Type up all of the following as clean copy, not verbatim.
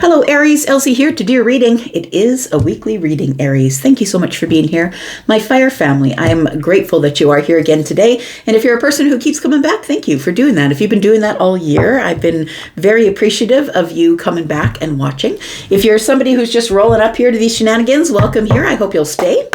Hello Aries, Elsie here to do your reading. It is a weekly reading, Aries. Thank you so much for being here. My fire family, I am grateful that you are here again today. And if you're a person who keeps coming back, thank you for doing that. If you've been doing that all year, I've been very appreciative of you coming back and watching. If you're somebody who's just rolling up here to these shenanigans, welcome here. I hope you'll stay.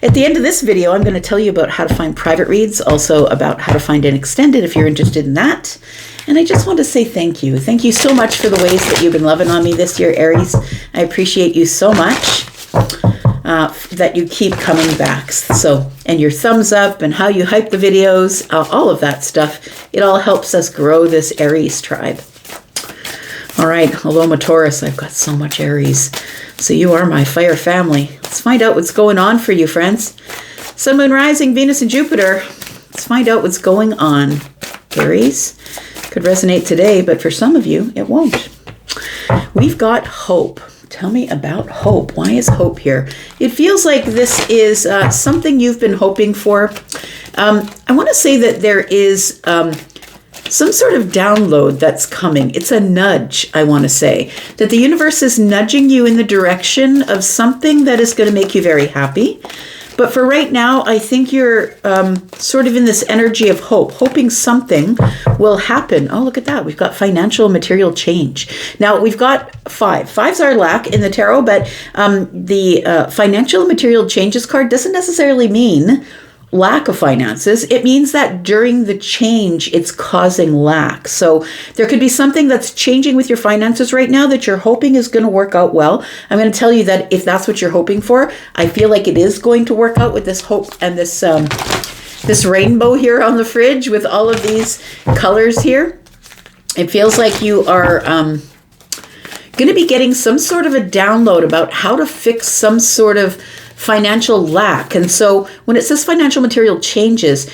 At the end of this video, I'm going to tell you about how to find private reads, also about how to find an extended if you're interested in that. And I just want to say thank you. Thank you so much for the ways that you've been loving on me this year, Aries. I appreciate you so much that you keep coming back. So, and your thumbs up and how you hype the videos, all of that stuff, it all helps us grow this Aries tribe. All right, Aloma Taurus, I've got so much Aries. So you are my fire family. Let's find out what's going on for you, friends. Sun, Moon, Rising, Venus, and Jupiter. Let's find out what's going on, Aries. Could resonate today, but for some of you, it won't. We've got hope. Tell me about hope. Why is hope here? It feels like this is something you've been hoping for. I want to say that there is some sort of download that's coming. It's a nudge, I want to say. That the universe is nudging you in the direction of something that is going to make you very happy. But for right now, I think you're sort of in this energy of hope, hoping something will happen. Oh, look at that. We've got financial material change. Now, we've got five. Fives are lack in the tarot, but the financial material changes card doesn't necessarily mean lack of finances. It means that during the change, it's causing lack. So there could be something that's changing with your finances right now that you're hoping is going to work out well. I'm going to tell you that if that's what you're hoping for, I feel like it is going to work out with this hope and this this rainbow here on the fridge with all of these colors here. It feels like you are going to be getting some sort of a download about how to fix some sort of financial lack. And so when it says financial material changes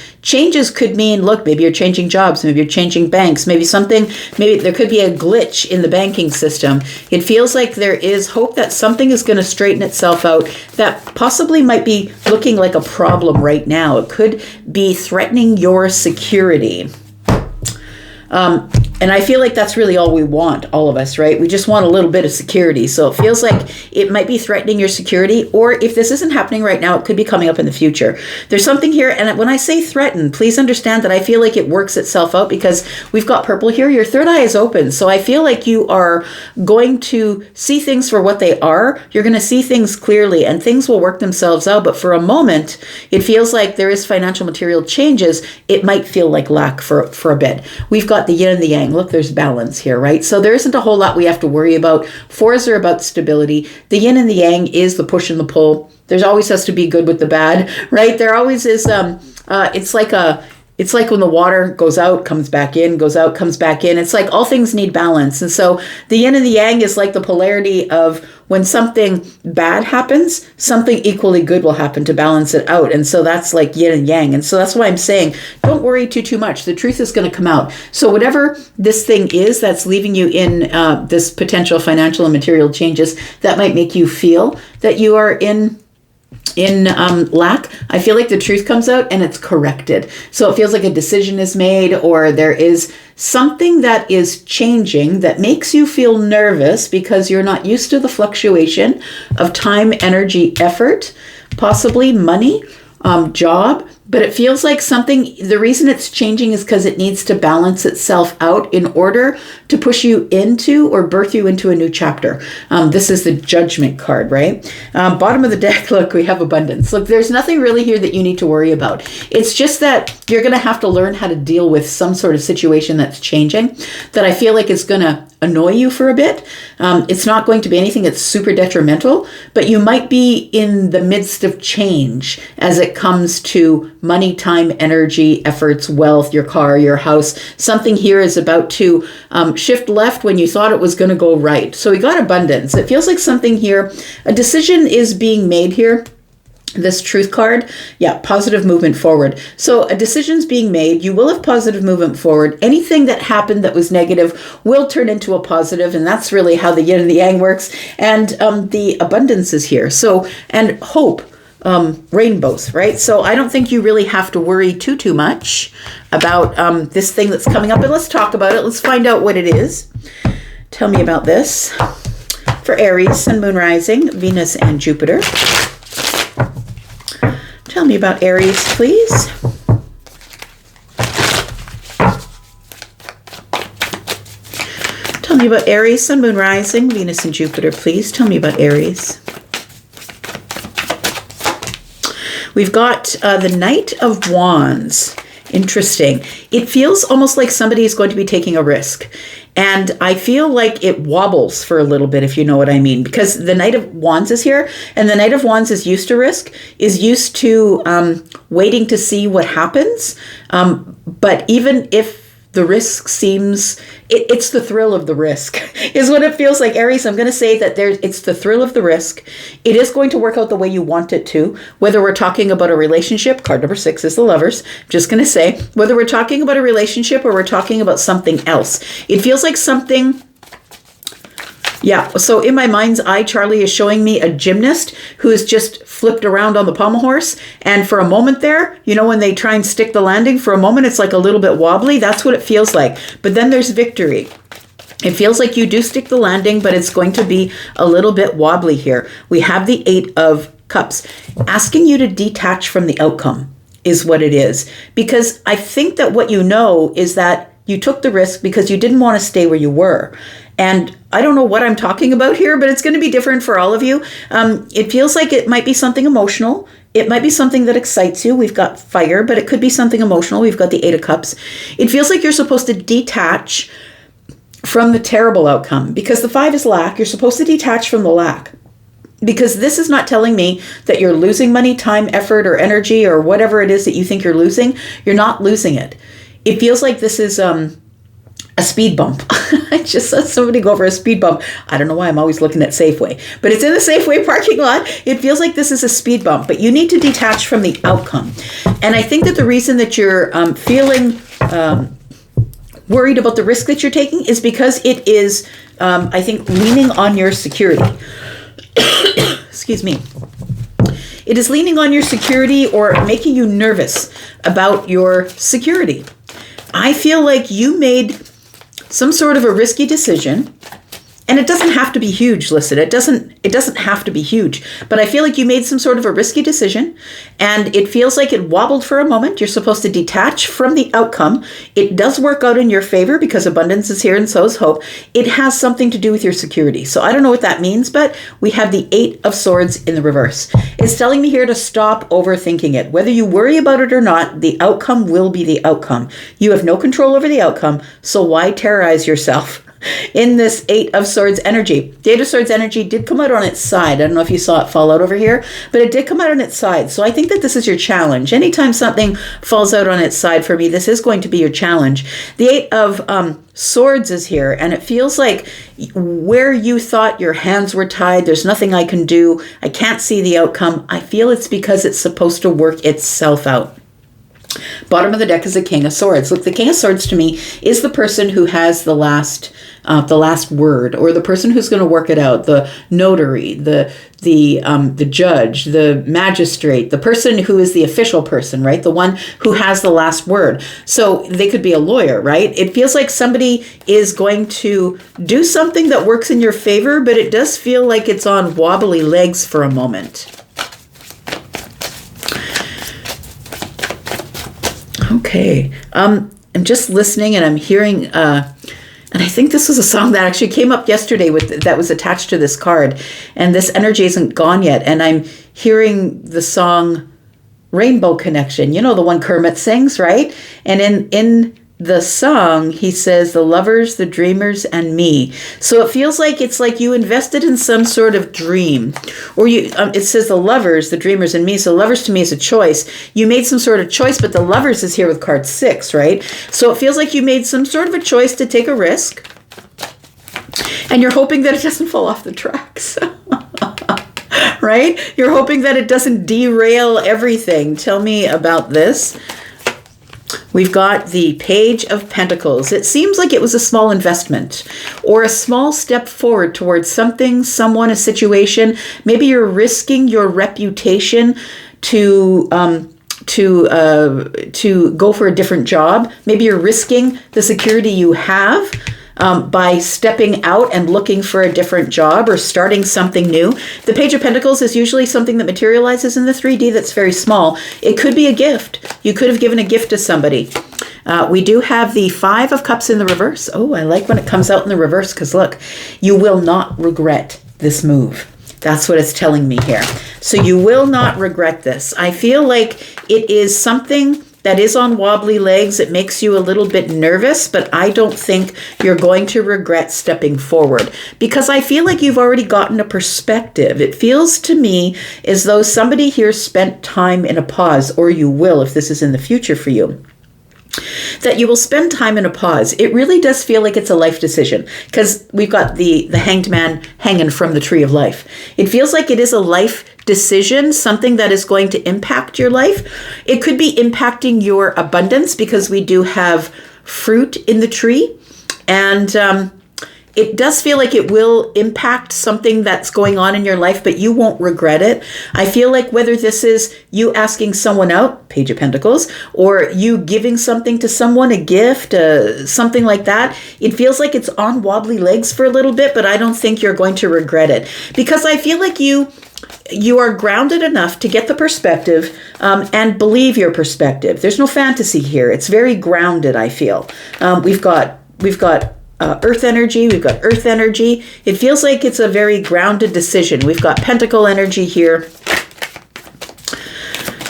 could mean, look, maybe you're changing jobs, maybe you're changing banks, maybe there could be a glitch in the banking system. It feels like there is hope that something is going to straighten itself out that possibly might be looking like a problem right now. It could be threatening your security. And I feel like that's really all we want, all of us, right? We just want a little bit of security. So it feels like it might be threatening your security, or if this isn't happening right now, it could be coming up in the future. There's something here, and when I say threaten, please understand that I feel like it works itself out because we've got purple here. Your third eye is open. So I feel like you are going to see things for what they are. You're going to see things clearly, and things will work themselves out. But for a moment, it feels like there is financial material changes. It might feel like lack for a bit. We've got the yin and the yang. Look, there's balance here, right? So there isn't a whole lot we have to worry about. Fours are about stability. The yin and the yang is the push and the pull. There's always has to be good with the bad, right? There always is, it's like when the water goes out, comes back in, goes out, comes back in. It's like all things need balance. And so the yin and the yang is like the polarity of when something bad happens, something equally good will happen to balance it out. And so that's like yin and yang. And so that's why I'm saying, don't worry too much. The truth is going to come out. So whatever this thing is that's leaving you in this potential financial and material changes, that might make you feel that you are in lack, I feel like the truth comes out and it's corrected. So it feels like a decision is made, or there is something that is changing that makes you feel nervous because you're not used to the fluctuation of time, energy, effort, possibly money, job. But it feels like the reason it's changing is because it needs to balance itself out in order to push you into or birth you into a new chapter. This is the Judgment card, right? Bottom of the deck, look, we have abundance. Look, there's nothing really here that you need to worry about. It's just that you're going to have to learn how to deal with some sort of situation that's changing that I feel like is going to annoy you for a bit. It's not going to be anything that's super detrimental, but you might be in the midst of change as it comes to money, time, energy, efforts, wealth, your car, your house. Something here is about to shift left when you thought it was going to go right. So we got abundance. It feels like something here, a decision is being made here. This truth card, yeah, positive movement forward. So a decision's being made. You will have positive movement forward. Anything that happened that was negative will turn into a positive, and that's really how the yin and the yang works. And the abundance is here. So, and hope, rainbows, right? So I don't think you really have to worry too much about this thing that's coming up. And let's talk about it. Let's find out what it is. Tell me about this. Aries, Sun, Moon, Rising, Venus, and Jupiter. Tell me about Aries, please. Tell me about Aries, Sun, Moon, Rising, Venus, and Jupiter, please. Tell me about Aries. We've got the Knight of Wands. Interesting. It feels almost like somebody is going to be taking a risk. And I feel like it wobbles for a little bit, if you know what I mean, because the Knight of Wands is here, and the Knight of Wands is used to risk, is used to waiting to see what happens. But even if the risk seems, it's the thrill of the risk is what it feels like. Aries, I'm going to say that it's the thrill of the risk. It is going to work out the way you want it to, whether we're talking about a relationship. Card number 6 is the Lovers. I'm just going to say, whether we're talking about a relationship or we're talking about something else, it feels like something. Yeah, so in my mind's eye, Charlie is showing me a gymnast who is just flipped around on the pommel horse. And for a moment there, you know, when they try and stick the landing, for a moment, it's like a little bit wobbly. That's what it feels like. But then there's victory. It feels like you do stick the landing, but it's going to be a little bit wobbly here. We have the 8 of Cups. Asking you to detach from the outcome is what it is. Because I think that what you know is that you took the risk because you didn't want to stay where you were. And I don't know what I'm talking about here, but it's going to be different for all of you. It feels like it might be something emotional. It might be something that excites you. We've got fire, but it could be something emotional. We've got the 8 of Cups. It feels like you're supposed to detach from the terrible outcome because the 5 is lack. You're supposed to detach from the lack. Because this is not telling me that you're losing money, time, effort, or energy, or whatever it is that you think you're losing. You're not losing it. It feels like this is a speed bump. I just saw somebody go over a speed bump. I don't know why I'm always looking at Safeway, but it's in the Safeway parking lot. It feels like this is a speed bump, but you need to detach from the outcome. And I think that the reason that you're feeling worried about the risk that you're taking is because it is, I think, leaning on your security. Excuse me. It is leaning on your security or making you nervous about your security. I feel like you made some sort of a risky decision, and it doesn't have to be huge. Listen, it doesn't have to be huge, but I feel like you made some sort of a risky decision, and it feels like it wobbled for a moment. You're supposed to detach from the outcome. It does work out in your favor because abundance is here and so is hope. It has something to do with your security. So I don't know what that means, but we have the 8 of Swords in the reverse. It's telling me here to stop overthinking it. Whether you worry about it or not, the outcome will be the outcome. You have no control over the outcome, so why terrorize yourself in this 8 of Swords energy? The 8 of Swords energy did come out on its side. I don't know if you saw it fall out over here, but it did come out on its side. So I think that this is your challenge. Anytime something falls out on its side for me, this is going to be your challenge. The 8 of Swords is here, and it feels like where you thought your hands were tied, there's nothing I can do, I can't see the outcome. I feel it's because it's supposed to work itself out. Bottom of the deck is the King of Swords. Look, the King of Swords to me is the person who has the last word, or the person who's going to work it out. The notary, the judge, the magistrate, the person who is the official person, right? The one who has the last word. So they could be a lawyer, right? It feels like somebody is going to do something that works in your favor, but it does feel like it's on wobbly legs for a moment. Okay, I'm just listening and I'm hearing, and I think this was a song that actually came up yesterday that was attached to this card, and this energy isn't gone yet, and I'm hearing the song Rainbow Connection, you know, the one Kermit sings, right? And in the song, he says, the lovers, the dreamers, and me. So it feels like it's like you invested in some sort of dream. Or it says the lovers, the dreamers, and me. So lovers to me is a choice. You made some sort of choice, but the lovers is here with card 6, right? So it feels like you made some sort of a choice to take a risk. And you're hoping that it doesn't fall off the tracks. Right? You're hoping that it doesn't derail everything. Tell me about this. We've got the Page of Pentacles. It seems like it was a small investment or a small step forward towards something, someone, a situation. Maybe you're risking your reputation to go for a different job. Maybe you're risking the security you have. by stepping out and looking for a different job or starting something new. The Page of Pentacles is usually something that materializes in the 3D that's very small. It could be a gift. You could have given a gift to somebody. We do have the 5 of Cups in the reverse. Oh, I like when it comes out in the reverse because look, you will not regret this move. That's what it's telling me here. So you will not regret this. I feel like it is something that is on wobbly legs. It makes you a little bit nervous, but I don't think you're going to regret stepping forward because I feel like you've already gotten a perspective. It feels to me as though somebody here spent time in a pause, or you will if this is in the future for you, that you will spend time in a pause. It really does feel like it's a life decision because we've got the hanged man hanging from the tree of life. It feels like it is a life decision, something that is going to impact your life. It could be impacting your abundance because we do have fruit in the tree. And it does feel like it will impact something that's going on in your life, but you won't regret it. I feel like whether this is you asking someone out, Page of Pentacles, or you giving something to someone, a gift, something like that, it feels like it's on wobbly legs for a little bit, but I don't think you're going to regret it because I feel like you are grounded enough to get the perspective and believe your perspective. There's no fantasy here. It's very grounded, I feel. We've got earth energy. We've got earth energy. It feels like it's a very grounded decision. We've got pentacle energy here.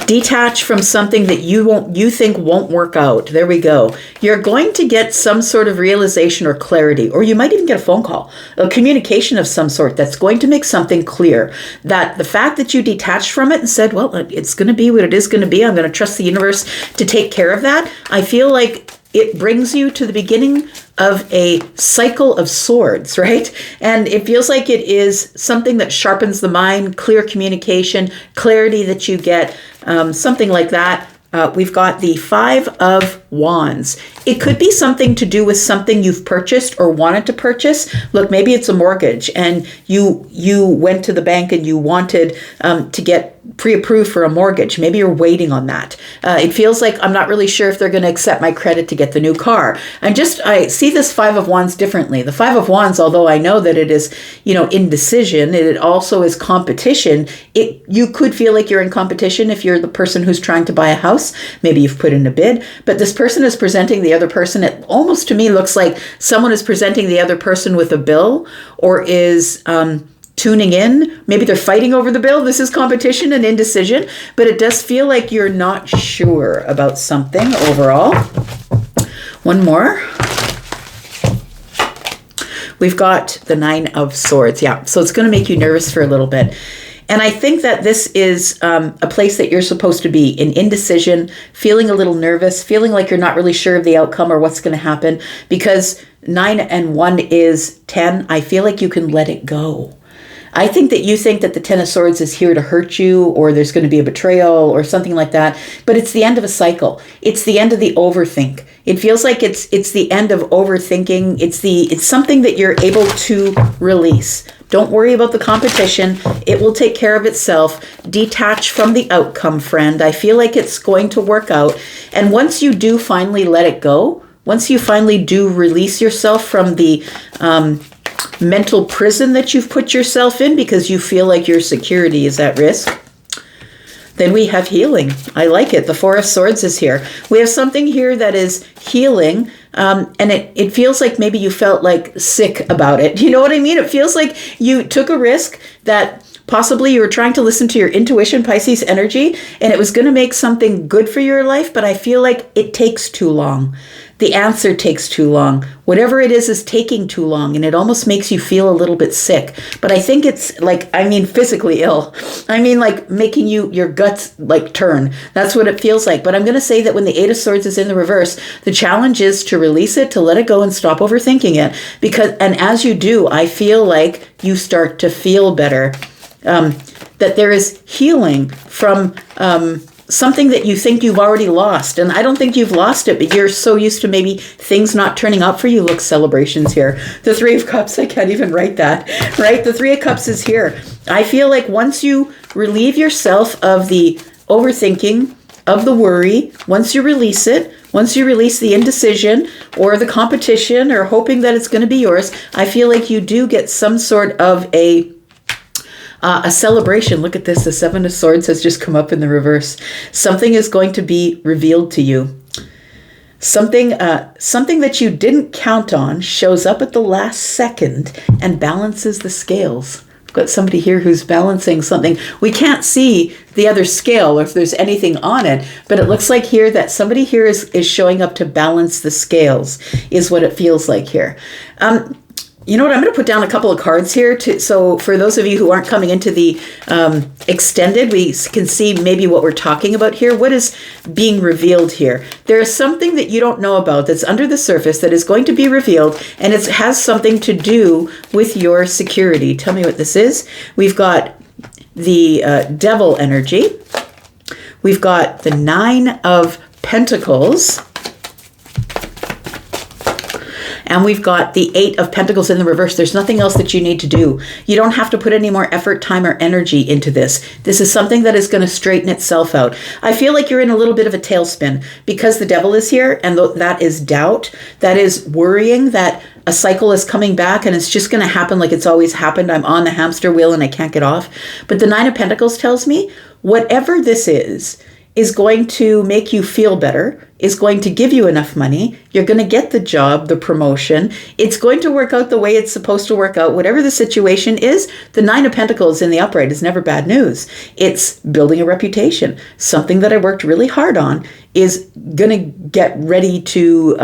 Detach from something that you think won't work out. There we go. You're going to get some sort of realization or clarity, or you might even get a phone call, a communication of some sort that's going to make something clear. That the fact that you detached from it and said, well, it's going to be what it is going to be. I'm going to trust the universe to take care of that. I feel like it brings you to the beginning of a cycle of swords, right? And it feels like it is something that sharpens the mind, clear communication, clarity that you get, something like that. We've got the 5 of Wands. It could be something to do with something you've purchased or wanted to purchase. Look, maybe it's a mortgage and you went to the bank and you wanted to get pre-approved for a mortgage. Maybe you're waiting on that. It feels like I'm not really sure if they're going to accept my credit to get the new car. I see this 5 of Wands differently. The 5 of Wands, although I know that it is, indecision, it also is competition. You could feel like you're in competition if you're the person who's trying to buy a house. Maybe you've put in a bid, but this person is presenting the other person. It almost to me looks like someone is presenting the other person with a bill or is tuning in. Maybe they're fighting over the bill. This is competition and indecision, but it does feel like you're not sure about something overall. One more. We've got the 9 of Swords. Yeah, so it's going to make you nervous for a little bit. And I think that this is a place that you're supposed to be in indecision, feeling a little nervous, feeling like you're not really sure of the outcome or what's going to happen, because 9 and 1 is 10. I feel like you can let it go. I think that you think that the 10 of Swords is here to hurt you, or there's going to be a betrayal or something like that. But it's the end of a cycle. It's the end of the overthink. It feels like it's the end of overthinking. It's something that you're able to release. Don't worry about the competition. It will take care of itself. Detach from the outcome, friend. I feel like it's going to work out. And once you do finally let it go, once you finally do release yourself from the mental prison that you've put yourself in because you feel like your security is at risk, then we have healing. I like it. The 4 of Swords is here. We have something here that is healing, and it feels like maybe you felt like sick about it. You know what I mean? It feels like you took a risk that possibly you were trying to listen to your intuition, Pisces energy, and it was going to make something good for your life, but I feel like it takes too long. The answer takes too long. Whatever it is taking too long, and it almost makes you feel a little bit sick. But I think it's like, physically ill. Like making your guts like turn. That's what it feels like. But I'm going to say that when the 8 of Swords is in the reverse, the challenge is to release it, to let it go and stop overthinking it. And as you do, I feel like you start to feel better. That there is healing from something that you think you've already lost. And I don't think you've lost it, but you're so used to maybe things not turning up for you. Look, celebrations here. The 3 of Cups, I can't even write that, right? The 3 of Cups is here. I feel like once you relieve yourself of the overthinking, of the worry, once you release it, once you release the indecision or the competition or hoping that it's going to be yours, I feel like you do get some sort of a celebration. Look at this. The Seven of Swords has just come up in the reverse. Something is going to be revealed to you. Something that you didn't count on shows up at the last second and balances the scales. I've got somebody here who's balancing something. We can't see the other scale or if there's anything on it, but it looks like here that somebody here is showing up to balance the scales, is what it feels like here. You know what? I'm going to put down a couple of cards here. So for those of you who aren't coming into the extended, we can see maybe what we're talking about here. What is being revealed here? There is something that you don't know about that's under the surface that is going to be revealed, and it has something to do with your security. Tell me what this is. We've got the Devil energy. We've got the Nine of Pentacles. And we've got the Eight of Pentacles in the reverse. There's nothing else that you need to do. You don't have to put any more effort, time, or energy into this. This is something that is going to straighten itself out. I feel like you're in a little bit of a tailspin because the Devil is here, and that is doubt. That is worrying that a cycle is coming back and it's just going to happen like it's always happened. I'm on the hamster wheel and I can't get off. But the Nine of Pentacles tells me whatever this is going to make you feel better, is going to give you enough money. You're going to get the job, the promotion. It's going to work out the way it's supposed to work out. Whatever the situation is, the Nine of Pentacles in the upright is never bad news. It's building a reputation. Something that I worked really hard on is going to get ready to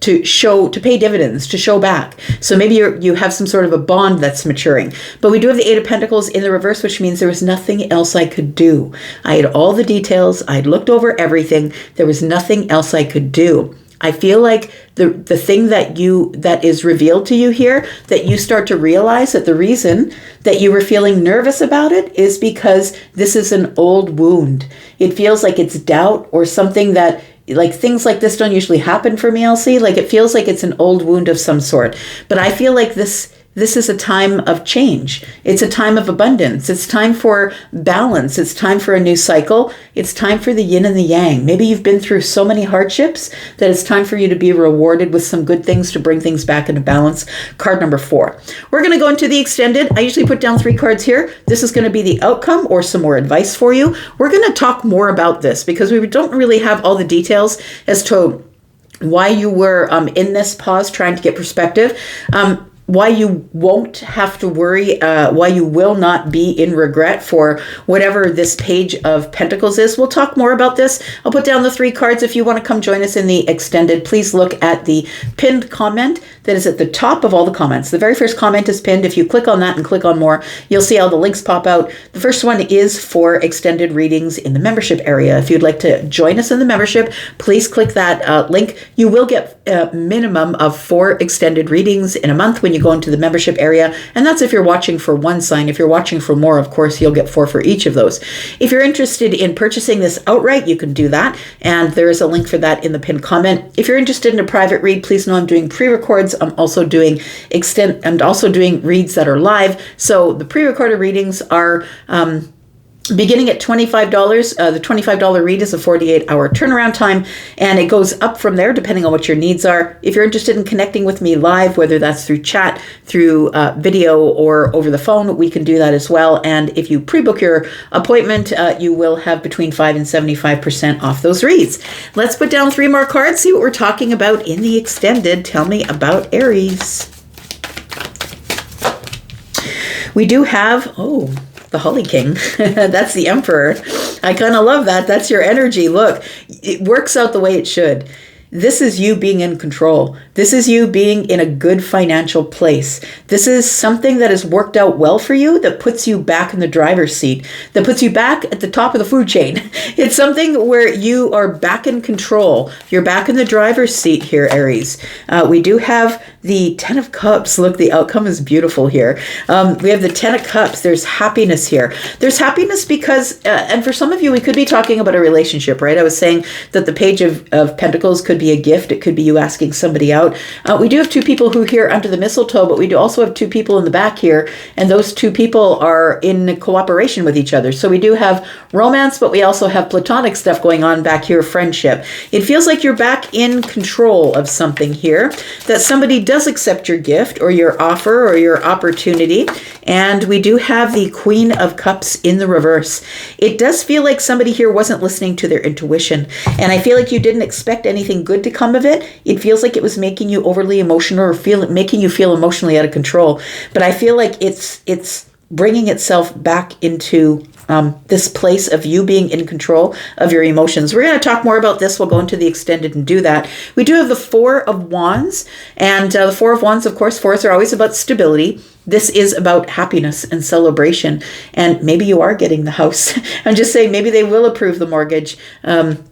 pay dividends, to show back. So maybe you have some sort of a bond that's maturing. But we do have the Eight of Pentacles in the reverse, which means there was nothing else I could do. I had all the details. I'd looked over everything. There was nothing else I could do. I feel like the thing that is revealed to you here, that you start to realize that the reason that you were feeling nervous about it is because this is an old wound. It feels like it's doubt or something that, like, things like this don't usually happen for me, Elsie. Like, it feels like it's an old wound of some sort. But I feel like this is a time of change. It's a time of abundance. It's time for balance. It's time for a new cycle. It's time for the yin and the yang. Maybe you've been through so many hardships that it's time for you to be rewarded with some good things to bring things back into balance. Card number 4. We're going to go into the extended. I usually put down 3 cards here. This is going to be the outcome or some more advice for you. We're going to talk more about this because we don't really have all the details as to why you were in this pause trying to get perspective. Why you won't have to worry, why you will not be in regret for whatever this Page of Pentacles is. We'll talk more about this. I'll put down the 3 cards. If you want to come join us in the extended, please look at the pinned comment that is at the top of all the comments. The very first comment is pinned. If you click on that and click on more, you'll see all the links pop out. The first one is for extended readings in the membership area. If you'd like to join us in the membership, please click that link. You will get a minimum of 4 extended readings in a month when you go into the membership area, and that's if you're watching for one sign. If you're watching for more, of course, you'll get 4 for each of those. If you're interested in purchasing this outright, you can do that, and there is a link for that in the pinned comment. If you're interested in a private read, please know I'm doing pre-records. I'm also doing reads that are live. So the pre-recorded readings are beginning at $25. The $25 read is a 48-hour turnaround time, and it goes up from there depending on what your needs are. If you're interested in connecting with me live, whether that's through chat, through video, or over the phone, we can do that as well. And if you pre-book your appointment, you will have between 5 and 75% off those reads. Let's put down 3 more cards, see what we're talking about in the extended. Tell me about Aries. We do have, the Holly King. That's the Emperor. I kind of love that. That's your energy. Look, it works out the way it should. This is you being in control. This is you being in a good financial place. This is something that has worked out well for you, that puts you back in the driver's seat, that puts you back at the top of the food chain. It's something where you are back in control. You're back in the driver's seat here, Aries. We do have the Ten of Cups. Look, the outcome is beautiful here. We have the Ten of Cups. There's happiness here. There's happiness because, and for some of you, we could be talking about a relationship, right? I was saying that the Page of Pentacles could be a gift. It could be you asking somebody out. We do have two people who are here under the mistletoe, but we do also have two people in the back here, and those two people are in cooperation with each other. So we do have romance, but we also have platonic stuff going on back here, friendship. It feels like you're back in control of something here, that somebody does accept your gift or your offer or your opportunity. And we do have the Queen of Cups in the reverse. It does feel like somebody here wasn't listening to their intuition. And I feel like you didn't expect anything good to come of it. It feels like it was making you overly emotional or making you feel emotionally out of control. But I feel like it's bringing itself back into this place of you being in control of your emotions. We're going to talk more about this. We'll go into the extended and do that. We do have the Four of Wands. And the Four of Wands, of course, fours are always about stability. This is about happiness and celebration. And maybe you are getting the house. I'm just saying, maybe they will approve the mortgage.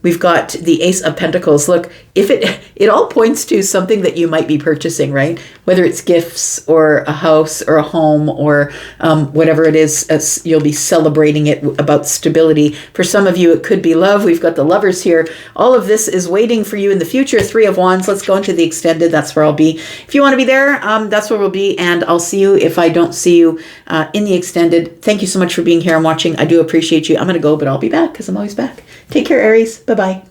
We've got the Ace of Pentacles. Look, if it all points to something that you might be purchasing, right? Whether it's gifts or a house or a home or whatever it is, you'll be celebrating it about stability. For some of you, it could be love. We've got the Lovers here. All of this is waiting for you in the future. Three of Wands. Let's go into the extended. That's where I'll be. If you want to be there, that's where we'll be. And I'll see you if I don't see you in the extended. Thank you so much for being here and watching. I do appreciate you. I'm going to go, but I'll be back because I'm always back. Take care, Aries. Bye-bye.